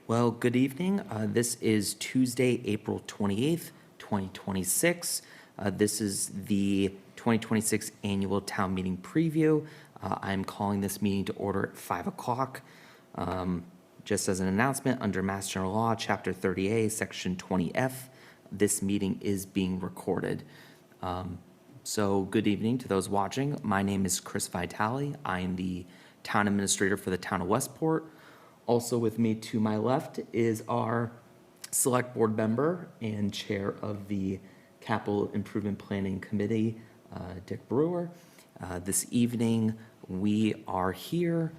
Well, good evening. This is Tuesday, April 28th, 2026. This is the 2026 Annual Town Meeting Preview. I'm calling this meeting to order at 5 o'clock. Just as an announcement, under Mass General Law, Chapter 30A, Section 20F, this meeting is being recorded. So good evening to those watching. My name is Chris Vitale. I am the Town Administrator for the Town of Westport. Also with me to my left is our Select Board member and Chair of the Capital Improvement Planning Committee, Dick Brewer. This evening, we are here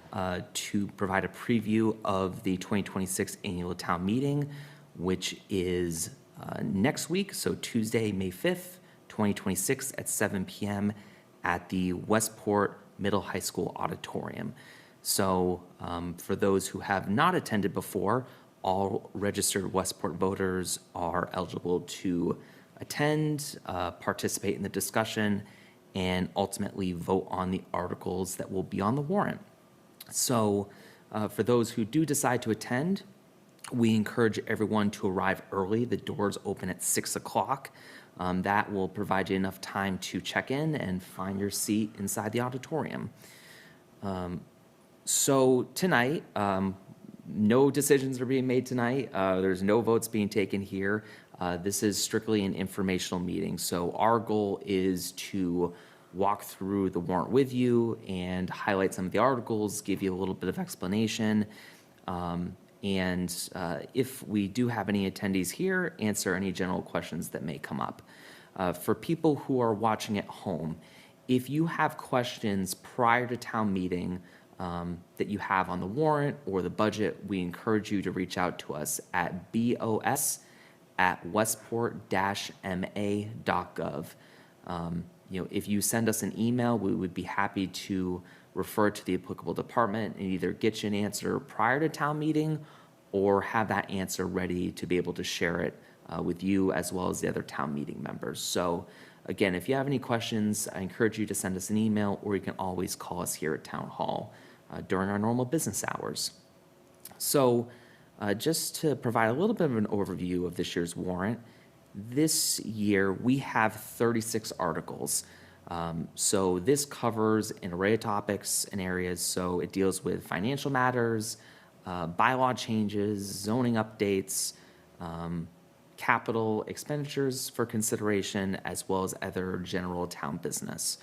to provide a preview of the 2026 Annual Town Meeting, which is next week, so Tuesday, May 5th, 2026 at 7 p.m. at the Westport Middle High School Auditorium. So for those who have not attended before, all registered Westport voters are eligible to attend, participate in the discussion, and ultimately vote on the articles that will be on the warrant. So for those who do decide to attend, we encourage everyone to arrive early. The doors open at 6 o'clock. That will provide you enough time to check in and find your seat inside the auditorium. So tonight, no decisions are being made tonight. There's no votes being taken here. This is strictly an informational meeting. So our goal is to walk through the warrant with you and highlight some of the articles, give you a little bit of explanation. And if we do have any attendees here, answer any general questions that may come up. For people who are watching at home, if you have questions prior to town meeting, that you have on the warrant or the budget, we encourage you to reach out to us at bos@westport-ma.gov. If you send us an email, we would be happy to refer to the applicable department and either get you an answer prior to town meeting or have that answer ready to be able to share it with you as well as the other town meeting members. So again, if you have any questions, I encourage you to send us an email, or you can always call us here at Town Hall during our normal business hours. So just to provide a little bit of an overview of this year's warrant, this year we have 36 articles. So this covers an array of topics and areas. So it deals with financial matters, bylaw changes, zoning updates, capital expenditures for consideration, as well as other general town business.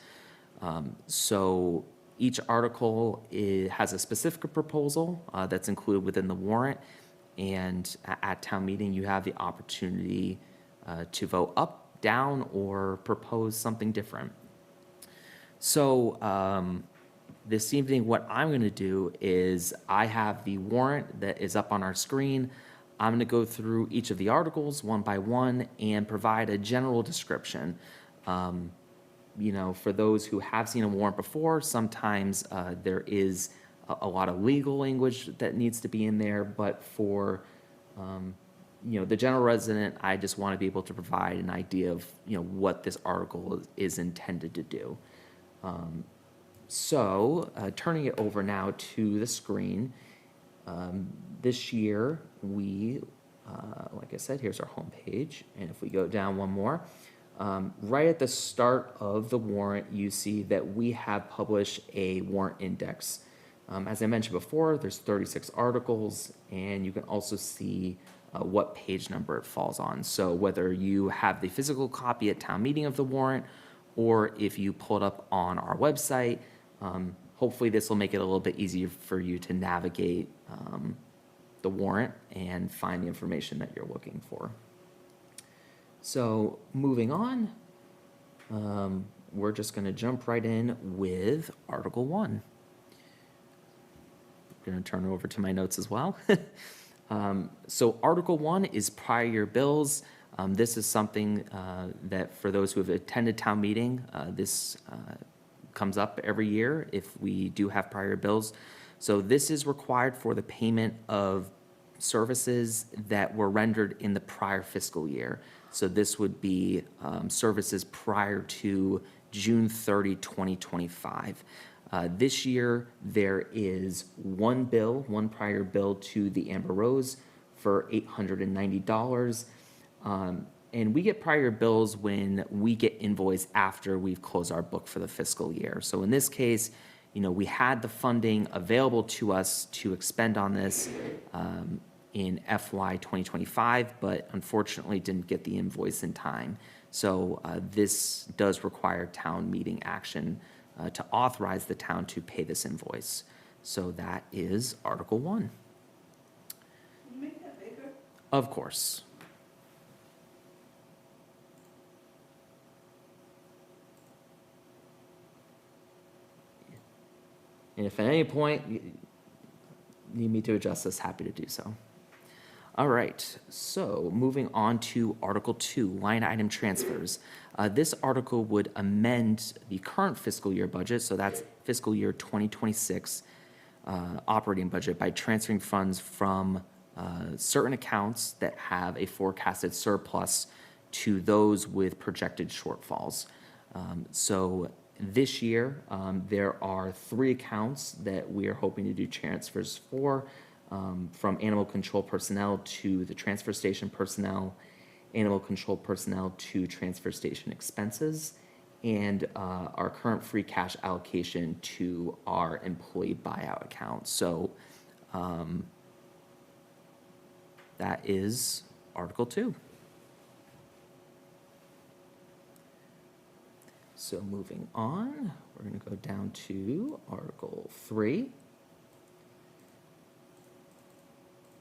So each article has a specific proposal that's included within the warrant, and at town meeting you have the opportunity to vote up, down, or propose something different. So this evening what I'm going to do is I have the warrant that is up on our screen. I'm going to go through each of the articles one by one and provide a general description. For those who have seen a warrant before, sometimes there is a lot of legal language that needs to be in there, but for the general resident, I just want to be able to provide an idea of what this article is intended to do. So turning it over now to the screen, this year we, like I said, here's our homepage, and if we go down one more, right at the start of the warrant, you see that we have published a warrant index. As I mentioned before, there's 36 articles, and you can also see what page number it falls on. So whether you have the physical copy at town meeting of the warrant, or if you pull it up on our website, hopefully this will make it a little bit easier for you to navigate the warrant and find the information that you're looking for. So moving on, we're just going to jump right in with Article 1. I'm going to turn over to my notes as well. So Article 1 is prior year bills. This is something that for those who have attended town meeting, this comes up every year if we do have prior bills. So this is required for the payment of services that were rendered in the prior fiscal year. So this would be services prior to June 30, 2025. This year, there is one prior bill to the Amber Rose for $890. And we get prior bills when we get invoiced after we've closed our book for the fiscal year. So in this case, we had the funding available to us to expend on this in FY 2025, but unfortunately didn't get the invoice in time. So this does require town meeting action to authorize the town to pay this invoice. So that is Article 1. Can you make that bigger? Of course. And if at any point you need me to adjust this, happy to do so. All right, so moving on to Article 2, line item transfers. This article would amend the current fiscal year budget, so that's fiscal year 2026 operating budget, by transferring funds from certain accounts that have a forecasted surplus to those with projected shortfalls. So this year, there are 3 accounts that we are hoping to do transfers for, from animal control personnel to the transfer station personnel, animal control personnel to transfer station expenses, and our current free cash allocation to our employee buyout account. So that is Article 2. So moving on, we're going to go down to Article 3.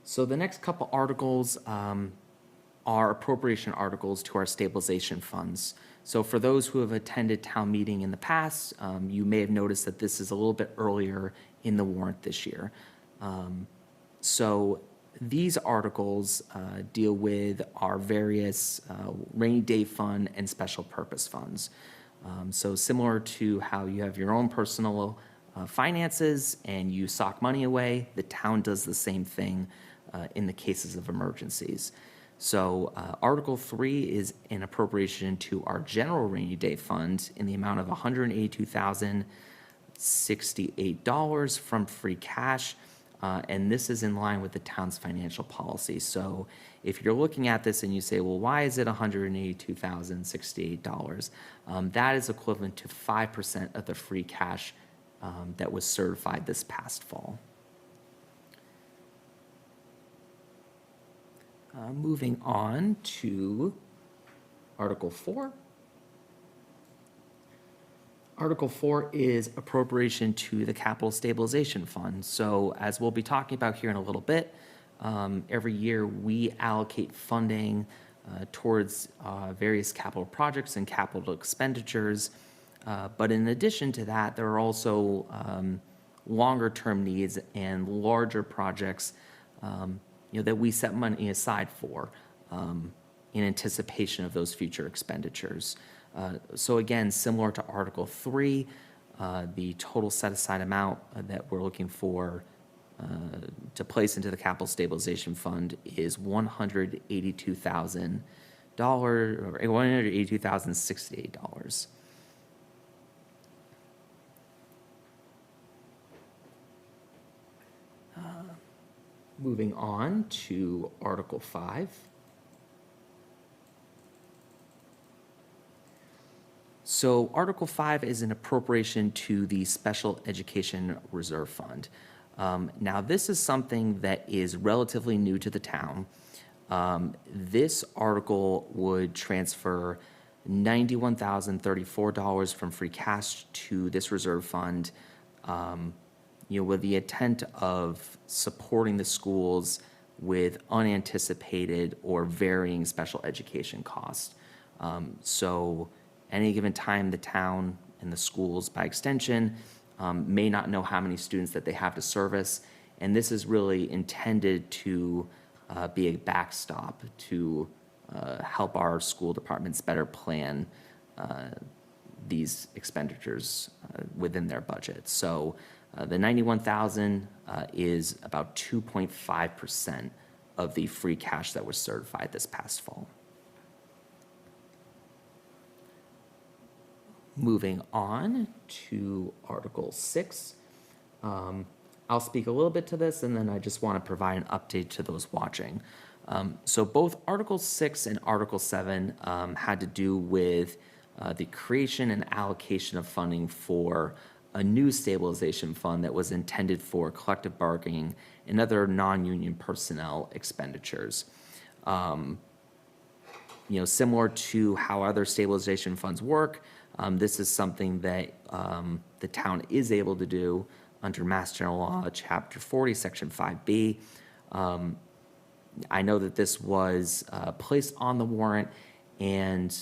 So the next couple articles are appropriation articles to our stabilization funds. So for those who have attended town meeting in the past, you may have noticed that this is a little bit earlier in the warrant this year. So these articles deal with our various rainy day fund and special purpose funds. So similar to how you have your own personal finances and you sock money away, the town does the same thing in the cases of emergencies. So Article 3 is an appropriation to our general rainy day fund in the amount of $182,068 from free cash. And this is in line with the town's financial policy. So if you're looking at this and you say, well, why is it $182,068? That is equivalent to 5% of the free cash that was certified this past fall. Moving on to Article 4. Article 4 is appropriation to the Capital Stabilization Fund. So as we'll be talking about here in a little bit, every year we allocate funding towards various capital projects and capital expenditures. But in addition to that, there are also longer-term needs and larger projects that we set money aside for in anticipation of those future expenditures. So again, similar to Article 3, the total set-aside amount that we're looking for to place into the Capital Stabilization Fund is $182,000 or $182,068. Moving on to Article 5. So Article 5 is an appropriation to the Special Education Reserve Fund. Now, this is something that is relatively new to the town. This article would transfer $91,034 from free cash to this reserve fund, with the intent of supporting the schools with unanticipated or varying special education costs. So any given time, the town and the schools, by extension, may not know how many students that they have to service, and this is really intended to be a backstop to help our school departments better plan these expenditures within their budget. So the $91,000 is about 2.5% of the free cash that was certified this past fall. Moving on to Article 6. I'll speak a little bit to this, and then I just want to provide an update to those watching. So both Article 6 and Article 7 had to do with the creation and allocation of funding for a new stabilization fund that was intended for collective bargaining and other non-union personnel expenditures. Similar to how other stabilization funds work, this is something that the town is able to do under Mass General Law, Chapter 40, Section 5B. I know that this was placed on the warrant, and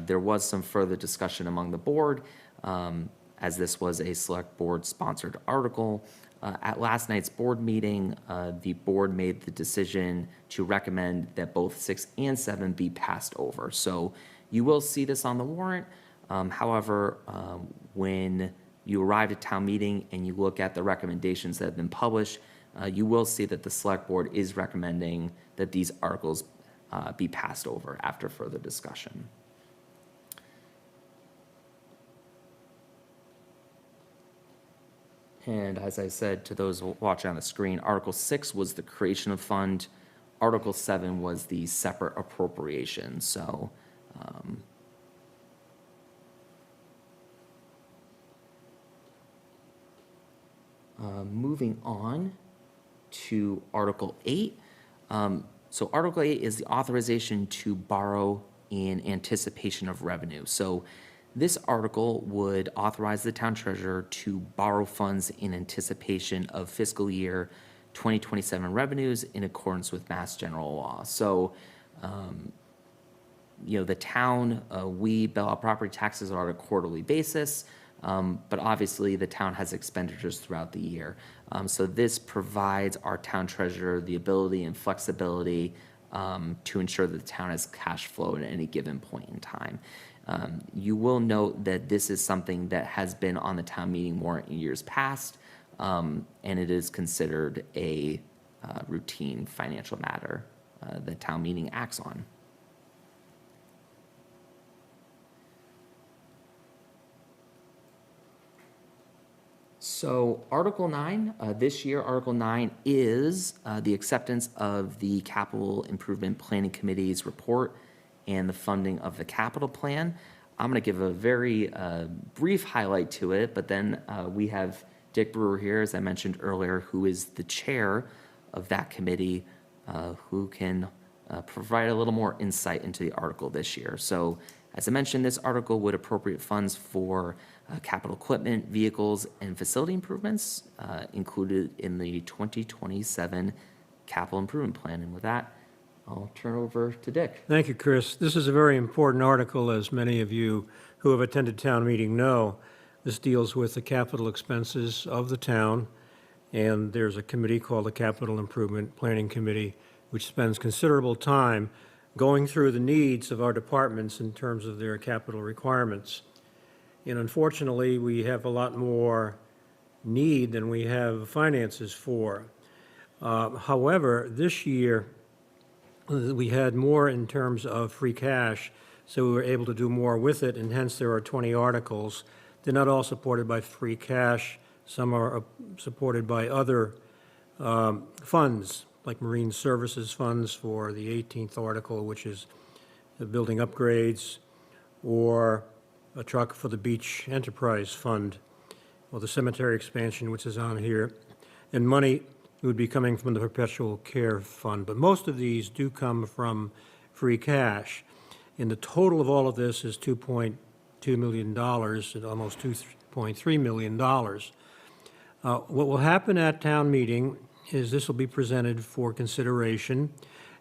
there was some further discussion among the board, as this was a select board-sponsored article. At last night's board meeting, the board made the decision to recommend that both 6 and 7 be passed over. So you will see this on the warrant. However, when you arrive at town meeting and you look at the recommendations that have been published, you will see that the select board is recommending that these articles be passed over after further discussion. And as I said to those watching on the screen, Article 6 was the creation of fund. Article 7 was the separate appropriation. So moving on to Article 8. So Article 8 is the authorization to borrow in anticipation of revenue. So this article would authorize the town treasurer to borrow funds in anticipation of fiscal year 2027 revenues in accordance with Mass General Law. So, the town, we bill out property taxes on a quarterly basis, but obviously the town has expenditures throughout the year. So this provides our town treasurer the ability and flexibility to ensure that the town has cash flow at any given point in time. You will note that this is something that has been on the town meeting warrant in years past, and it is considered a routine financial matter that town meeting acts on. So Article 9, this year, Article 9 is the acceptance of the Capital Improvement Planning Committee's report and the funding of the capital plan. I'm going to give a very brief highlight to it, but then we have Dick Brewer here, as I mentioned earlier, who is the chair of that committee, who can provide a little more insight into the article this year. So as I mentioned, this article would appropriate funds for capital equipment, vehicles, and facility improvements included in the 2027 capital improvement plan. And with that, I'll turn over to Dick. Thank you, Chris. This is a very important article, as many of you who have attended town meeting know. This deals with the capital expenses of the town, and there's a committee called the Capital Improvement Planning Committee, which spends considerable time going through the needs of our departments in terms of their capital requirements. And unfortunately, we have a lot more need than we have finances for. However, this year, we had more in terms of free cash, so we were able to do more with it, and hence there are 20 articles. They're not all supported by free cash. Some are supported by other funds, like Marine Services funds for the 18th article, which is the building upgrades, or a truck for the Beach Enterprise Fund, or the cemetery expansion, which is on here, and money would be coming from the Perpetual Care Fund. But most of these do come from free cash. And the total of all of this is $2.2 million, and almost $2.3 million. What will happen at town meeting is this will be presented for consideration,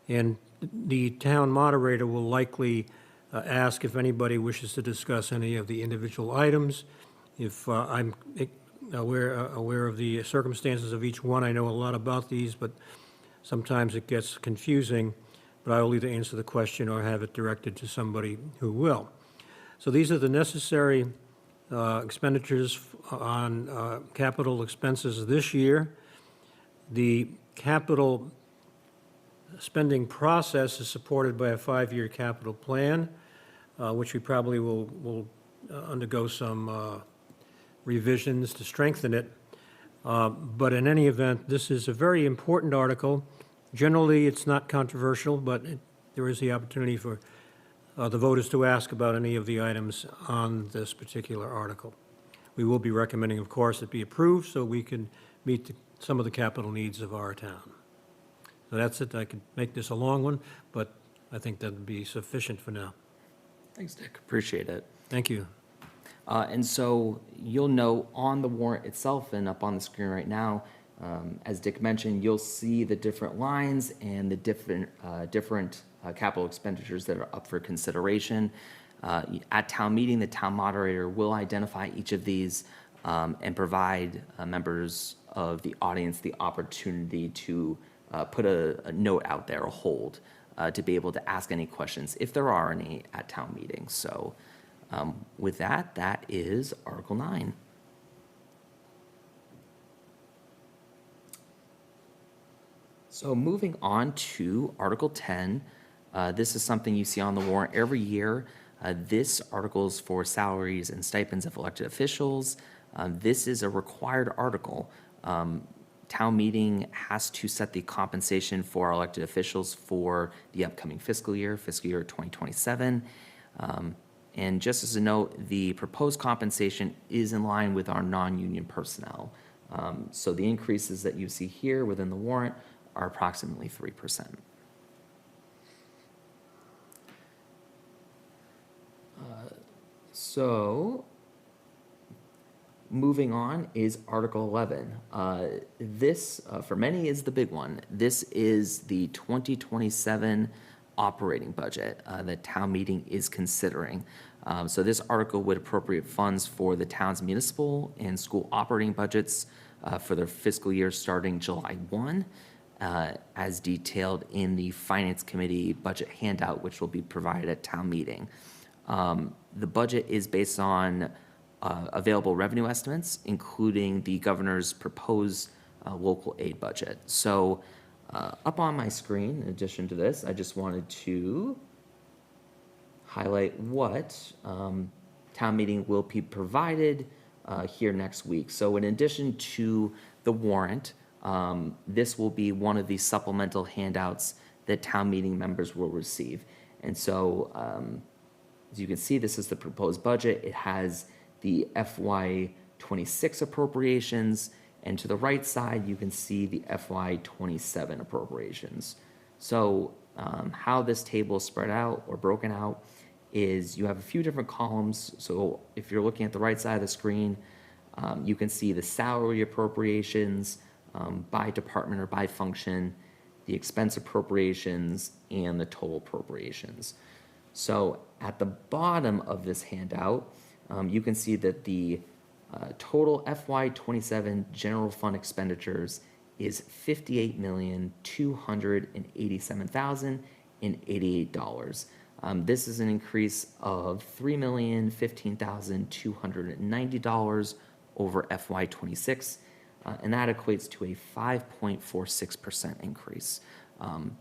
and the town moderator will likely ask if anybody wishes to discuss any of the individual items. If I'm aware of the circumstances of each one, I know a lot about these, but sometimes it gets confusing, but I will either answer the question or have it directed to somebody who will. So these are the necessary expenditures on capital expenses this year. The capital spending process is supported by a 5-year capital plan, which we probably will undergo some revisions to strengthen it. But in any event, this is a very important article. Generally, it's not controversial, but there is the opportunity for the voters to ask about any of the items on this particular article. We will be recommending, of course, it be approved so we can meet some of the capital needs of our town. So that's it. I could make this a long one, but I think that would be sufficient for now. Thanks, Dick. Appreciate it. Thank you. And so you'll note on the warrant itself and up on the screen right now, as Dick mentioned, you'll see the different lines and the different capital expenditures that are up for consideration. At town meeting, the town moderator will identify each of these and provide members of the audience the opportunity to put a note out there, a hold, to be able to ask any questions, if there are any, at town meeting. So with that, that is Article 9. So moving on to Article 10, this is something you see on the warrant every year. This article is for salaries and stipends of elected officials. This is a required article. Town meeting has to set the compensation for our elected officials for the upcoming fiscal year 2027. And just as a note, the proposed compensation is in line with our non-union personnel. So the increases that you see here within the warrant are approximately 3%. So moving on is Article 11. This, for many, is the big one. This is the 2027 operating budget that town meeting is considering. So this article would appropriate funds for the town's municipal and school operating budgets for their fiscal year starting July 1, as detailed in the Finance Committee budget handout, which will be provided at town meeting. The budget is based on available revenue estimates, including the governor's proposed local aid budget. So up on my screen, in addition to this, I just wanted to highlight what town meeting will be provided here next week. So in addition to the warrant, this will be one of the supplemental handouts that town meeting members will receive. And so as you can see, this is the proposed budget. It has the FY26 appropriations, and to the right side, you can see the FY27 appropriations. So how this table is spread out or broken out is you have a few different columns. So if you're looking at the right side of the screen, you can see the salary appropriations by department or by function, the expense appropriations, and the total appropriations. So at the bottom of this handout, you can see that the total FY27 general fund expenditures is $58,287,088. This is an increase of $3,015,290 over FY26, and that equates to a 5.46% increase.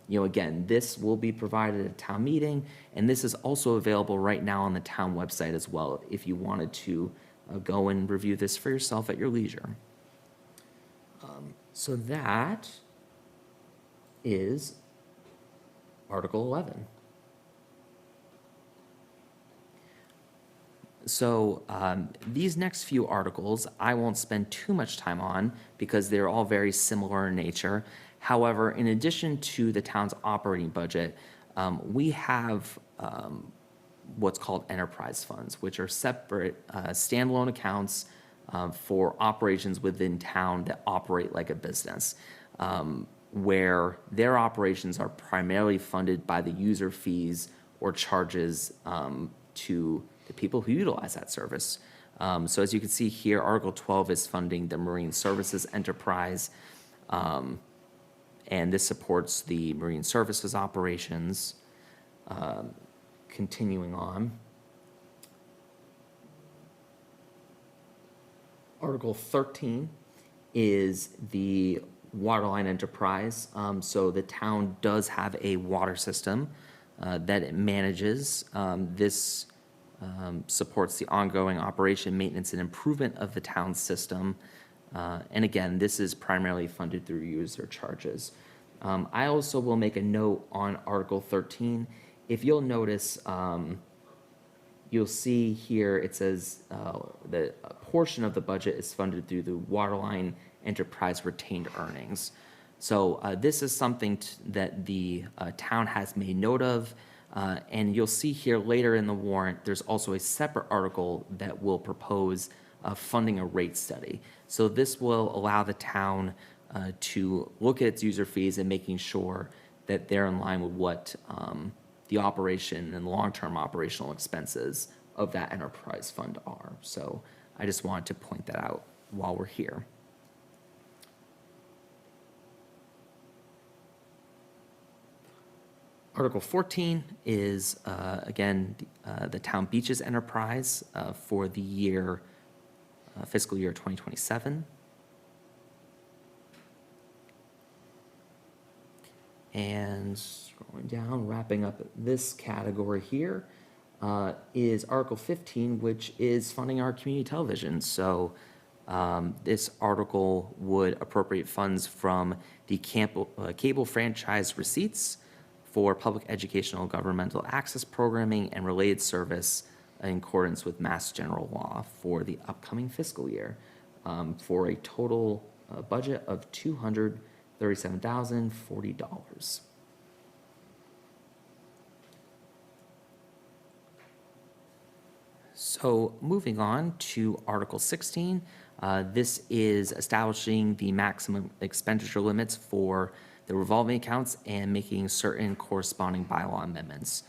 Again, this will be provided at town meeting, and this is also available right now on the town website as well if you wanted to go and review this for yourself at your leisure. So that is Article 11. So these next few articles I won't spend too much time on because they're all very similar in nature. However, in addition to the town's operating budget, we have what's called enterprise funds, which are separate standalone accounts for operations within town that operate like a business, where their operations are primarily funded by the user fees or charges to the people who utilize that service. So as you can see here, Article 12 is funding the Marine Services Enterprise, and this supports the Marine Services operations. Continuing on, Article 13 is the Waterline Enterprise. So the town does have a water system that it manages. This supports the ongoing operation, maintenance, and improvement of the town's system. And again, this is primarily funded through user charges. I also will make a note on Article 13. If you'll notice, you'll see here it says that a portion of the budget is funded through the Waterline Enterprise retained earnings. So this is something that the town has made note of. And you'll see here later in the warrant, there's also a separate article that will propose funding a rate study. So this will allow the town to look at its user fees and making sure that they're in line with what the operation and long-term operational expenses of that enterprise fund are. So I just wanted to point that out while we're here. Article 14 is, again, the town beaches enterprise for the year, fiscal year 2027. And scrolling down, wrapping up this category here, is Article 15, which is funding our community television. So this article would appropriate funds from the cable franchise receipts for public educational governmental access programming and related service in accordance with Mass General Law for the upcoming fiscal year, for a total budget of $237,040. So moving on to Article 16, this is establishing the maximum expenditure limits for the revolving accounts and making certain corresponding bylaw amendments.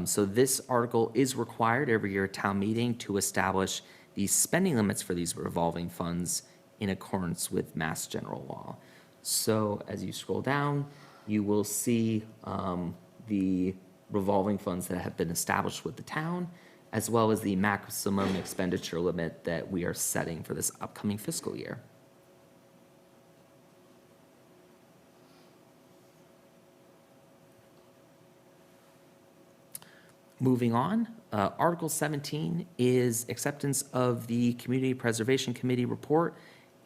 So this article is required every year at town meeting to establish the spending limits for these revolving funds in accordance with Mass General Law. So as you scroll down, you will see the revolving funds that have been established with the town, as well as the maximum expenditure limit that we are setting for this upcoming fiscal year. Moving on, Article 17 is acceptance of the Community Preservation Committee report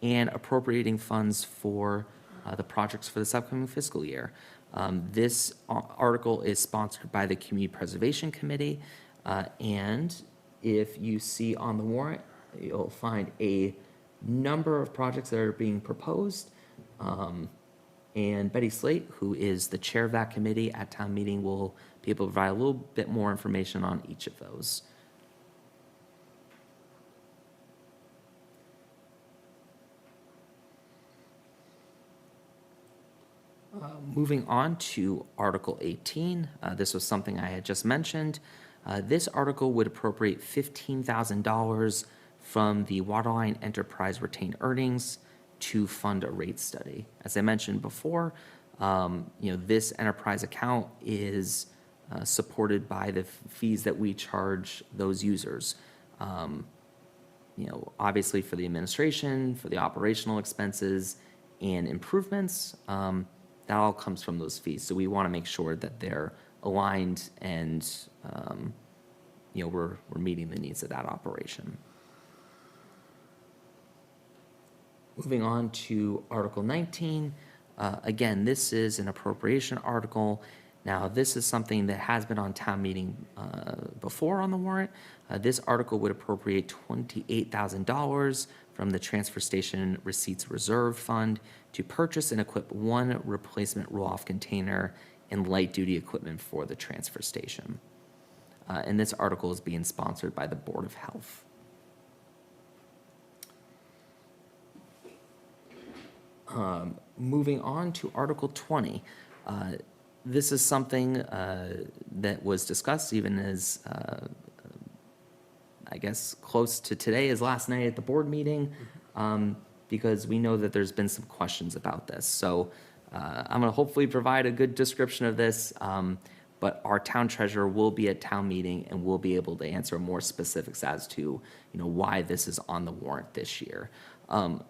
and appropriating funds for the projects for this upcoming fiscal year. This article is sponsored by the Community Preservation Committee, and if you see on the warrant, you'll find a number of projects that are being proposed. And Betty Slate, who is the chair of that committee at town meeting, will be able to provide a little bit more information on each of those. Moving on to Article 18, this was something I had just mentioned. This article would appropriate $15,000 from the Waterline Enterprise retained earnings to fund a rate study. As I mentioned before, this enterprise account is supported by the fees that we charge those users. Obviously for the administration, for the operational expenses and improvements, that all comes from those fees. So we want to make sure that they're aligned and we're meeting the needs of that operation. Moving on to Article 19. Again, this is an appropriation article. Now, this is something that has been on town meeting before on the warrant. This article would appropriate $28,000 from the Transfer Station Receipts Reserve Fund to purchase and equip one replacement roll-off container and light-duty equipment for the transfer station. And this article is being sponsored by the Board of Health. Moving on to Article 20. This is something that was discussed even as, I guess, close to today as last night at the board meeting, because we know that there's been some questions about this. So I'm going to hopefully provide a good description of this, but our town treasurer will be at town meeting and will be able to answer more specifics as to why this is on the warrant this year.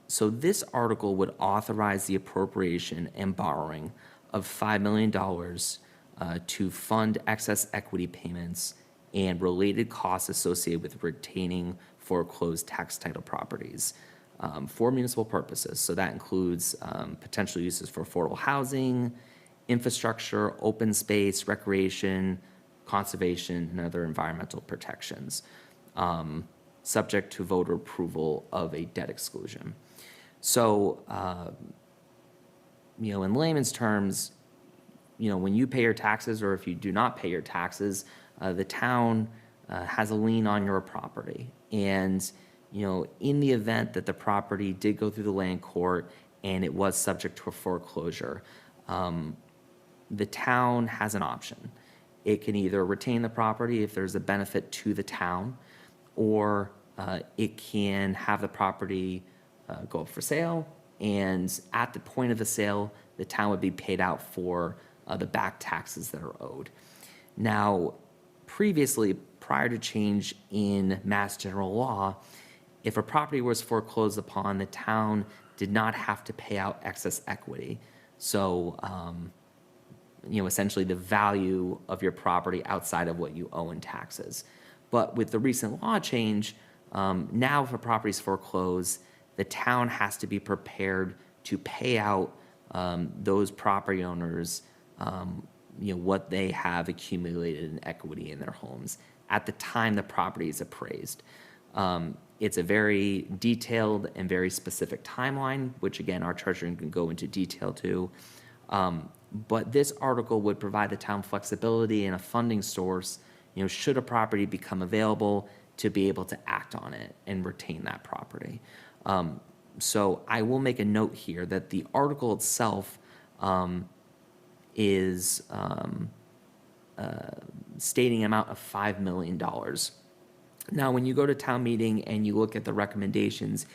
So this article would authorize the appropriation and borrowing of $5 million to fund excess equity payments and related costs associated with retaining foreclosed tax title properties. for municipal purposes. So that includes potential uses for affordable housing, infrastructure, open space, recreation, conservation, and other environmental protections, subject to voter approval of a debt exclusion. So, in layman's terms, when you pay your taxes, or if you do not pay your taxes, the town has a lien on your property. And, in the event that the property did go through the land court and it was subject to a foreclosure, the town has an option. It can either retain the property if there's a benefit to the town, or it can have the property go up for sale, and at the point of the sale, the town would be paid out for the back taxes that are owed. Now, previously, prior to change in Mass General Law, if a property was foreclosed upon, the town did not have to pay out excess equity. So, essentially the value of your property outside of what you owe in taxes. But with the recent law change, now if a property is foreclosed, the town has to be prepared to pay out those property owners, what they have accumulated in equity in their homes at the time the property is appraised. It's a very detailed and very specific timeline, which again, our treasurer can go into detail to. But this article would provide the town flexibility and a funding source, should a property become available, to be able to act on it and retain that property. So I will make a note here that the article itself is stating an amount of $5 million. Now, when you go to town meeting and you look at the recommendations,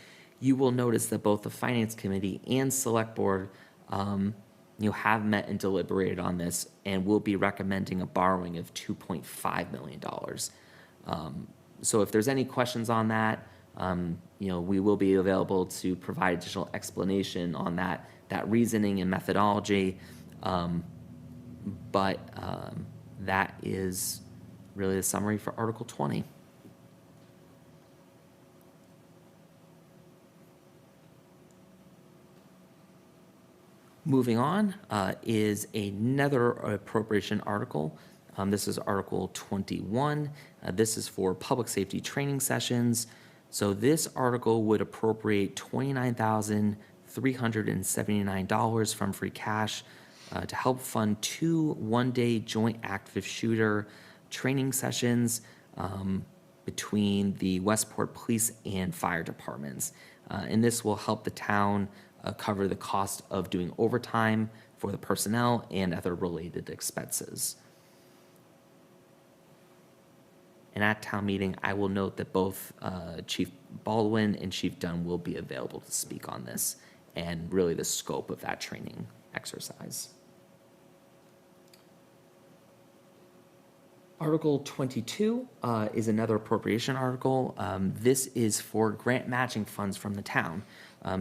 you will notice that both the Finance Committee and Select Board have met and deliberated on this, and will be recommending a borrowing of $2.5 million. So if there's any questions on that, we will be available to provide additional explanation on that reasoning and methodology. But that is really the summary for Article 20. Moving on is another appropriation article. This is Article 21. This is for public safety training sessions. So this article would appropriate $29,379 from free cash to help fund 2 one-day joint active shooter training sessions between the Westport Police and Fire Departments. And this will help the town cover the cost of doing overtime for the personnel and other related expenses. And at town meeting, I will note that both Chief Baldwin and Chief Dunn will be available to speak on this and really the scope of that training exercise. Article 22 is another appropriation article. This is for grant matching funds from the town.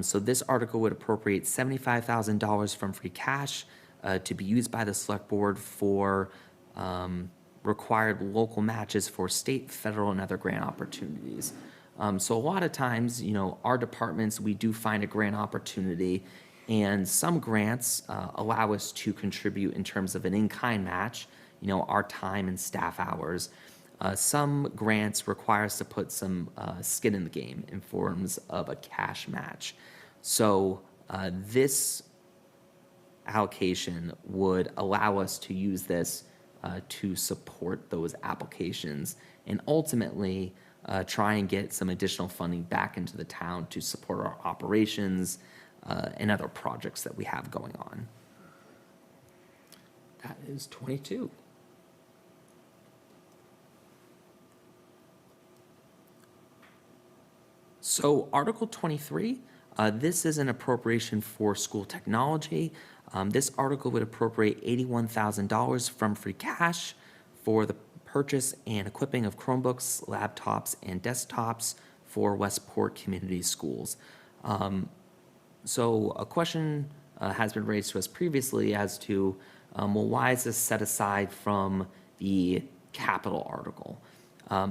So this article would appropriate $75,000 from free cash to be used by the Select Board for required local matches for state, federal, and other grant opportunities. So a lot of times, our departments, we do find a grant opportunity, and some grants allow us to contribute in terms of an in-kind match, our time and staff hours. Some grants require us to put some skin in the game in forms of a cash match. So this allocation would allow us to use this to support those applications and ultimately try and get some additional funding back into the town to support our operations and other projects that we have going on. That is 22. So Article 23, this is an appropriation for school technology. This article would appropriate $81,000 from free cash for the purchase and equipping of Chromebooks, laptops, and desktops for Westport Community Schools. So a question has been raised to us previously as to, why is this set aside from the capital article?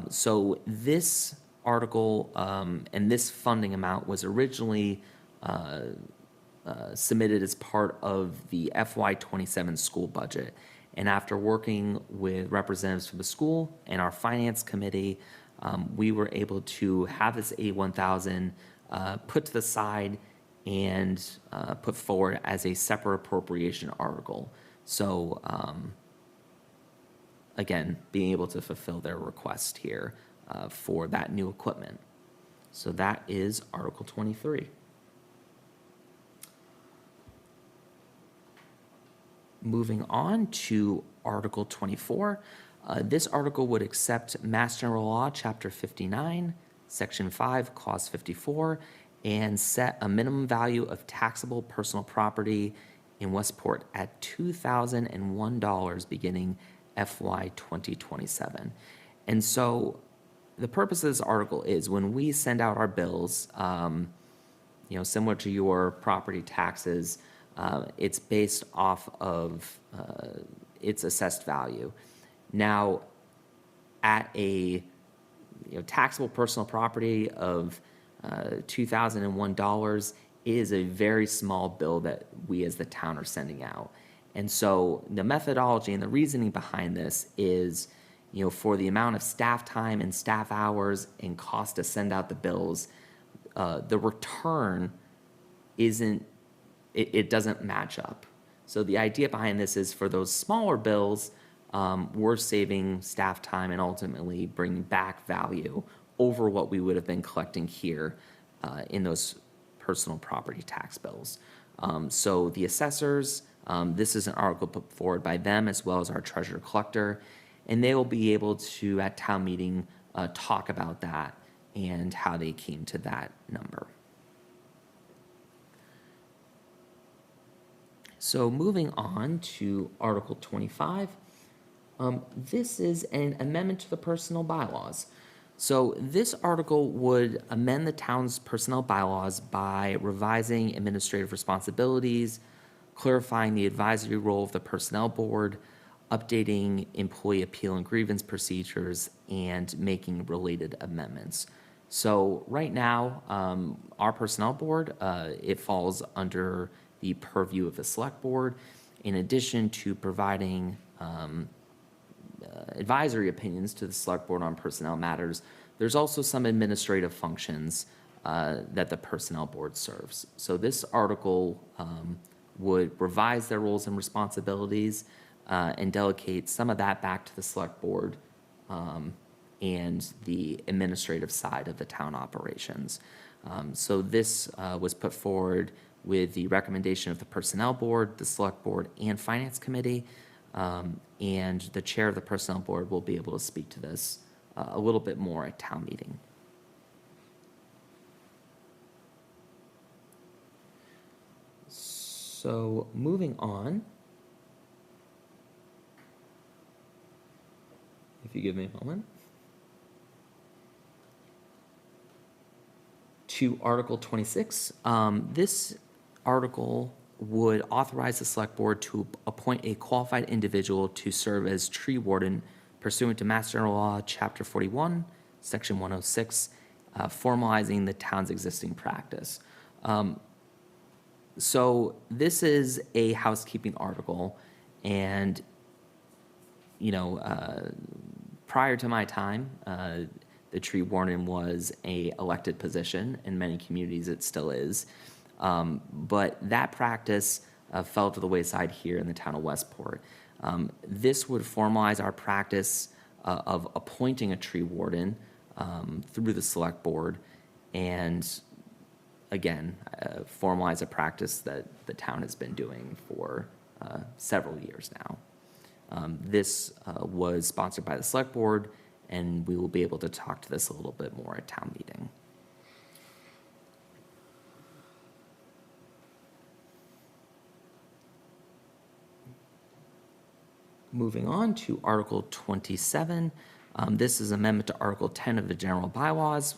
So this article, and this funding amount was originally submitted as part of the FY27 school budget. And after working with representatives from the school and our finance committee, we were able to have this A1000 put to the side and put forward as a separate appropriation article. So again, being able to fulfill their request here for that new equipment. So that is Article 23. Moving on to Article 24. This article would accept Mass General Law, Chapter 59, Section 5, Clause 54, and set a minimum value of taxable personal property in Westport at $2,001 beginning FY 2027. And so the purpose of this article is when we send out our bills, similar to your property taxes, it's based off of its assessed value. Now, at a taxable personal property of $2,001 is a very small bill that we as the town are sending out. And so the methodology and the reasoning behind this is, for the amount of staff time and staff hours and cost to send out the bills, the return it doesn't match up. So the idea behind this is for those smaller bills, we're saving staff time and ultimately bringing back value over what we would have been collecting here in those personal property tax bills. So the assessors, this is an article put forward by them as well as our treasurer collector, and they will be able to, at town meeting, talk about that and how they came to that number. So moving on to Article 25, this is an amendment to the personnel bylaws. So this article would amend the town's personnel bylaws by revising administrative responsibilities, clarifying the advisory role of the personnel board, updating employee appeal and grievance procedures, and making related amendments. So right now, our personnel board, it falls under the purview of the select board, in addition to providing advisory opinions to the select board on personnel matters. There's also some administrative functions that the personnel board serves. So this article would revise their roles and responsibilities and delegate some of that back to the select board and the administrative side of the town operations. So this was put forward with the recommendation of the personnel board, the select board, and finance committee. And the chair of the personnel board will be able to speak to this a little bit more at town meeting. So moving on, if you give me a moment, to Article 26. This article would authorize the select board to appoint a qualified individual to serve as tree warden pursuant to Mass General Law, Chapter 41, Section 106, formalizing the town's existing practice. So this is a housekeeping article, and prior to my time, the tree warden was a elected position. In many communities, it still is. But that practice fell to the wayside here in the town of Westport. This would formalize our practice of appointing a tree warden through the select board, and again, formalize a practice that the town has been doing for several years now. This was sponsored by the select board, and we will be able to talk to this a little bit more at town meeting. Moving on to Article 27. This is amendment to Article 10 of the general bylaws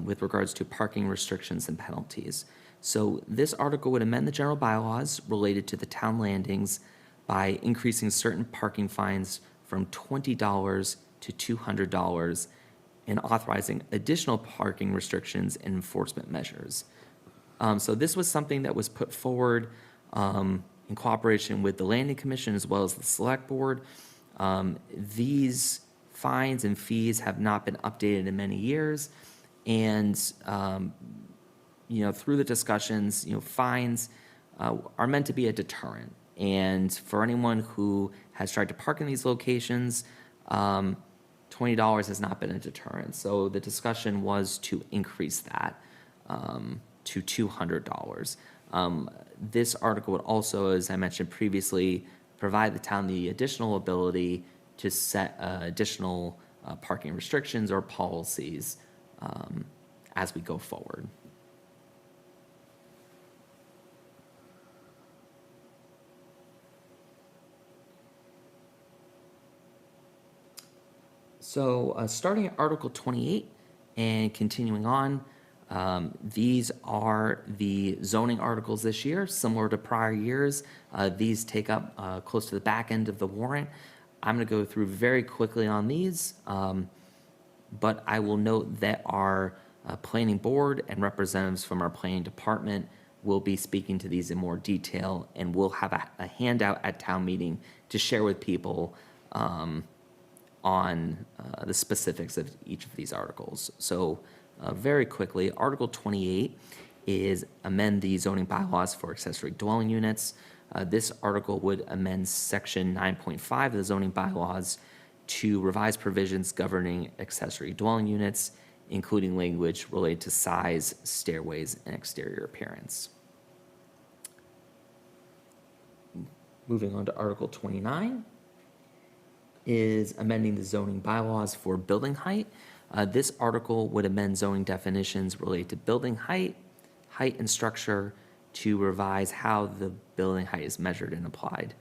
with regards to parking restrictions and penalties. So this article would amend the general bylaws related to the town landings by increasing certain parking fines from $20 to $200 and authorizing additional parking restrictions and enforcement measures. So this was something that was put forward in cooperation with the Landing Commission as well as the Select Board. These fines and fees have not been updated in many years, and through the discussions, fines are meant to be a deterrent. And for anyone who has tried to park in these locations, $20 has not been a deterrent. So the discussion was to increase that to $200. This article would also, as I mentioned previously, provide the town the additional ability to set additional parking restrictions or policies as we go forward. So starting at Article 28 and continuing on, these are the zoning articles this year, similar to prior years. These take up close to the back end of the warrant. I'm going to go through very quickly on these, but I will note that our planning board and representatives from our planning department will be speaking to these in more detail, and we'll have a handout at town meeting to share with people on the specifics of each of these articles. So very quickly, Article 28 is amend the zoning bylaws for accessory dwelling units. This article would amend Section 9.5 of the zoning bylaws to revise provisions governing accessory dwelling units, including language related to size, stairways, and exterior appearance. Moving on to Article 29 is amending the zoning bylaws for building height. This article would amend zoning definitions related to building height, height and structure to revise how the building height is measured and applied.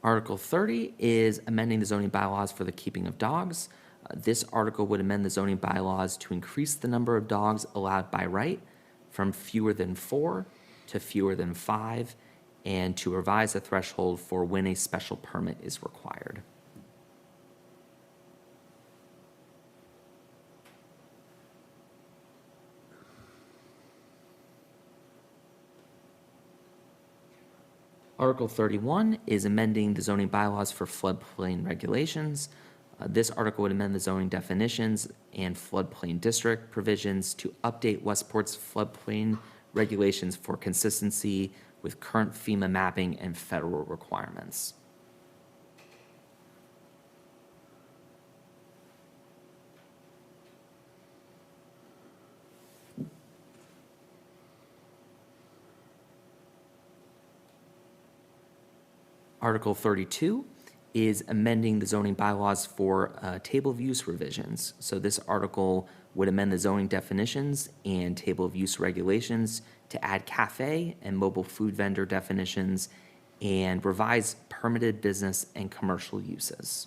Article 30 is amending the zoning bylaws for the keeping of dogs. This article would amend the zoning bylaws to increase the number of dogs allowed by right from fewer than 4 to fewer than 5, and to revise the threshold for when a special permit is required. Article 31 is amending the zoning bylaws for floodplain regulations. This article would amend the zoning definitions and floodplain district provisions to update Westport's floodplain regulations for consistency with current FEMA mapping and federal requirements. Article 32 is amending the zoning bylaws for table of use revisions. So this article would amend the zoning definitions and table of use regulations to add cafe and mobile food vendor definitions and revise permitted business and commercial uses.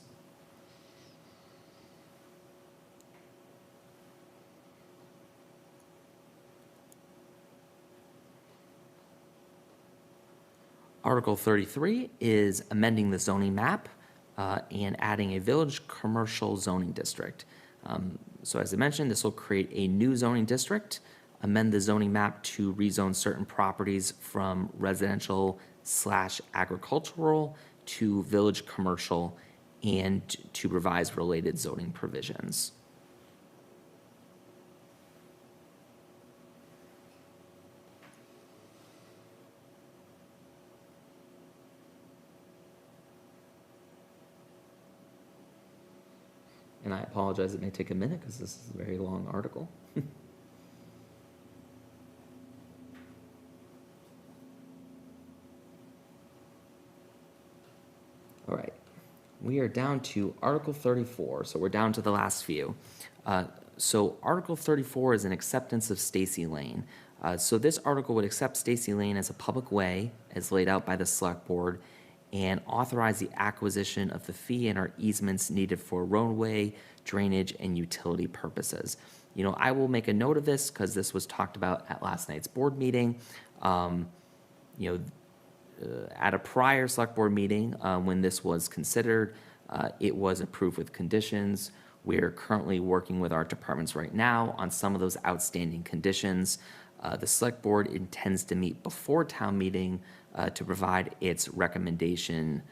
Article 33 is amending the zoning map and adding a village commercial zoning district. So as I mentioned, this will create a new zoning district, amend the zoning map to rezone certain properties from residential/agricultural to village commercial, and to revise related zoning provisions. And I apologize, it may take a minute because this is a very long article. All right, we are down to Article 34, so we're down to the last few. So Article 34 is an acceptance of Stacy Lane. So this article would accept Stacy Lane as a public way as laid out by the Select Board and authorize the acquisition of the fee and or easements needed for roadway, drainage, and utility purposes. I will make a note of this because this was talked about at last night's board meeting. At a prior select board meeting, when this was considered, it was approved with conditions. We're currently working with our departments right now on some of those outstanding conditions. The select board intends to meet before town meeting to provide its recommendation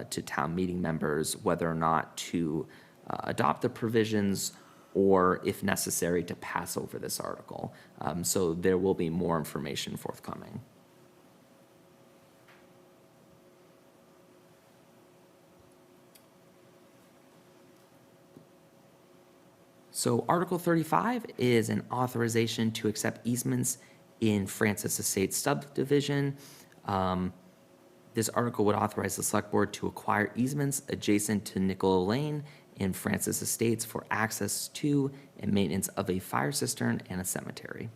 to town meeting members whether or not to adopt the provisions or, if necessary, to pass over this article. So there will be more information forthcoming. So Article 35 is an authorization to accept easements in Francis Estates subdivision. This article would authorize the select board to acquire easements adjacent to Nicola Lane in Francis Estates for access to and maintenance of a fire cistern and a cemetery.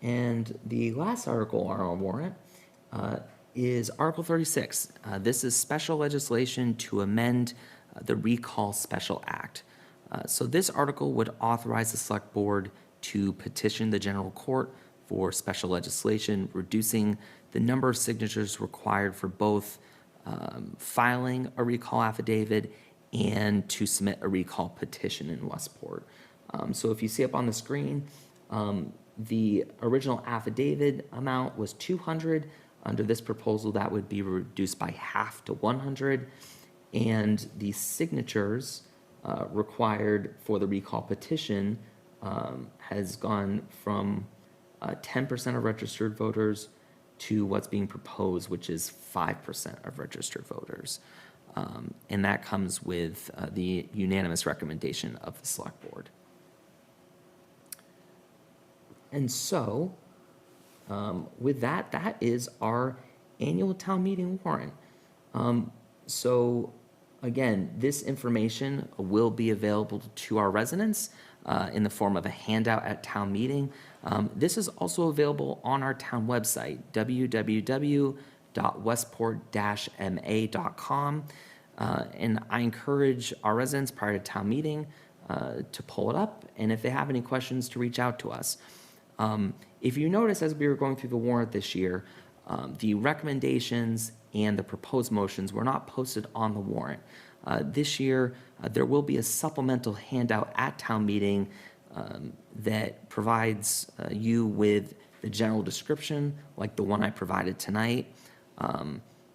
And the last article on our warrant is Article 36. This is special legislation to amend the Recall Special Act. So this article would authorize the select board to petition the general court for special legislation, reducing the number of signatures required for both filing a recall affidavit and to submit a recall petition in Westport. So if you see up on the screen, the original affidavit amount was 200. Under this proposal, that would be reduced by half to 100. And the signatures required for the recall petition has gone from 10% of registered voters to what's being proposed, which is 5% of registered voters. And that comes with the unanimous recommendation of the select board. And so, with that, that is our annual town meeting warrant. So again, this information will be available to our residents in the form of a handout at town meeting. This is also available on our town website, www.westport-ma.com. And I encourage our residents prior to town meeting to pull it up, and if they have any questions, to reach out to us. If you notice, as we were going through the warrant this year, the recommendations and the proposed motions were not posted on the warrant. This year, there will be a supplemental handout at town meeting that provides you with the general description, like the one I provided tonight,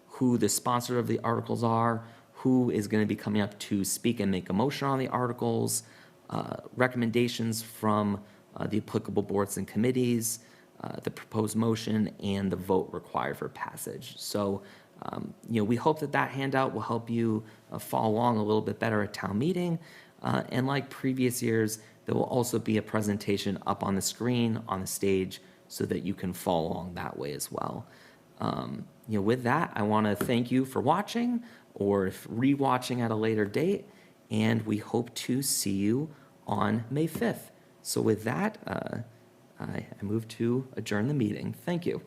who the sponsor of the articles are, who is going to be coming up to speak and make a motion on the articles, recommendations from the applicable boards and committees, the proposed motion, and the vote required for passage. So, we hope that that handout will help you follow along a little bit better at town meeting. And like previous years, there will also be a presentation up on the screen on the stage so that you can follow along that way as well. With that, I want to thank you for watching or re-watching at a later date, and we hope to see you on May 5th. So with that, I move to adjourn the meeting. Thank you.